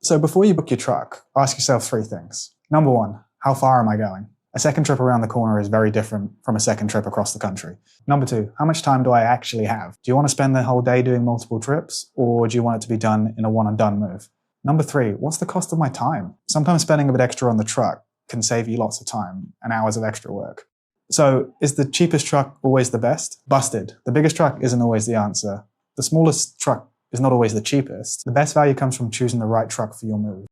So before you book your truck, ask yourself three things. Number one, how far am I going? A second trip around the corner is very different from a second trip across the country. Number two, how much time do I actually have? Do you want to spend the whole day doing multiple trips, or do you want it to be done in a one and done move? Number three, what's the cost of my time? Sometimes spending a bit extra on the truck can save you lots of time and hours of extra work. So is the cheapest truck always the best? Busted. The biggest truck isn't always the answer. The smallest truck is not always the cheapest. The best value comes from choosing the right truck for your move.